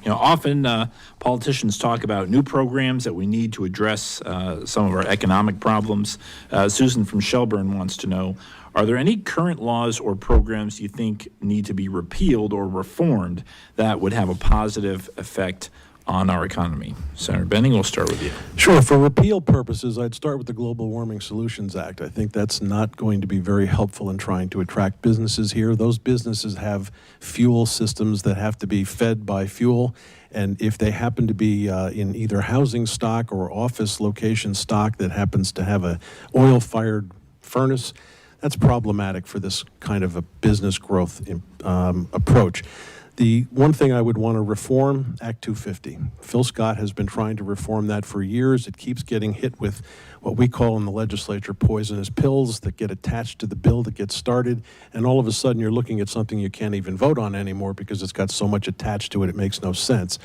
Often politicians talk about new programs that we need to address some of our economic problems. Susan from Shelburne wants to know, are there any current laws or programs you think need to be repealed or reformed that would have a positive effect on our economy? Senator Benning, we'll start with you. Sure. For repeal purposes, I'd start with the Global Warming Solutions Act. I think that's not going to be very helpful in trying to attract businesses here. Those businesses have fuel systems that have to be fed by fuel, and if they happen to be in either housing stock or office location stock that happens to have a oil-fired furnace, that's problematic for this kind of a business growth approach. The one thing I would want to reform, Act 250. Phil Scott has been trying to reform that for years. It keeps getting hit with what we call in the legislature poisonous pills that get attached to the bill that gets started, and all of a sudden you're looking at something you can't even vote on anymore because it's got so much attached to it, it makes no sense.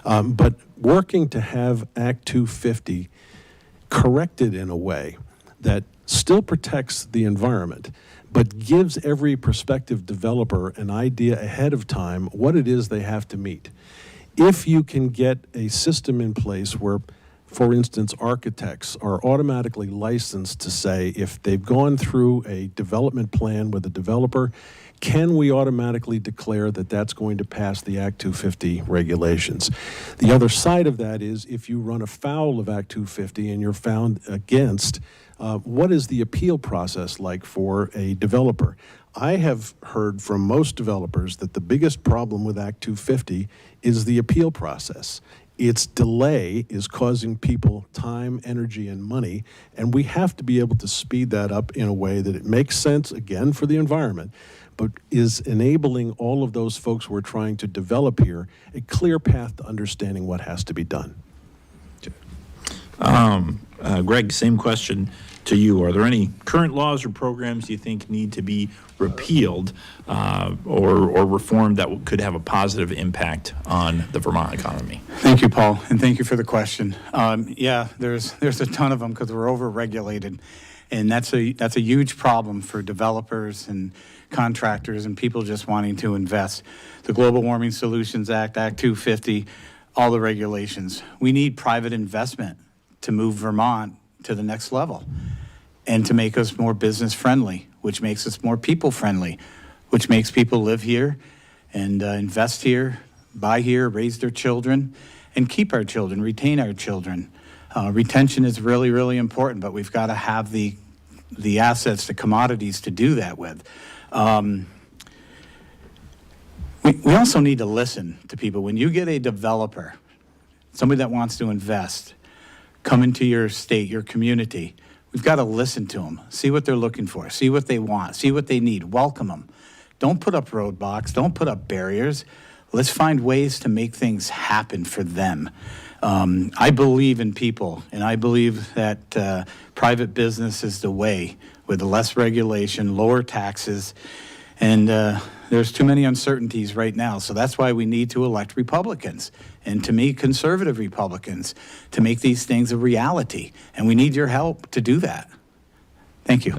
But working to have Act 250 corrected in a way that still protects the environment, but gives every prospective developer an idea ahead of time what it is they have to meet. If you can get a system in place where, for instance, architects are automatically licensed to say if they've gone through a development plan with a developer, can we automatically declare that that's going to pass the Act 250 regulations? The other side of that is if you run afoul of Act 250 and you're found against, what is the appeal process like for a developer? I have heard from most developers that the biggest problem with Act 250 is the appeal process. Its delay is causing people time, energy, and money, and we have to be able to speed that up in a way that it makes sense, again, for the environment, but is enabling all of those folks we're trying to develop here a clear path to understanding what has to be done. Greg, same question to you. Are there any current laws or programs you think need to be repealed or reformed that could have a positive impact on the Vermont economy? Thank you, Paul, and thank you for the question. Yeah, there's a ton of them because we're over-regulated, and that's a huge problem for developers and contractors and people just wanting to invest. The Global Warming Solutions Act, Act 250, all the regulations. We need private investment to move Vermont to the next level and to make us more business friendly, which makes us more people friendly, which makes people live here and invest here, buy here, raise their children, and keep our children, retain our children. Retention is really, really important, but we've got to have the assets, the commodities to do that with. We also need to listen to people. When you get a developer, somebody that wants to invest, come into your state, your community, we've got to listen to them, see what they're looking for, see what they want, see what they need, welcome them. Don't put up roadblocks, don't put up barriers. Let's find ways to make things happen for them. I believe in people, and I believe that private business is the way, with less regulation, lower taxes, and there's too many uncertainties right now. So that's why we need to elect Republicans, and to me, conservative Republicans, to make these things a reality. And we need your help to do that. Thank you.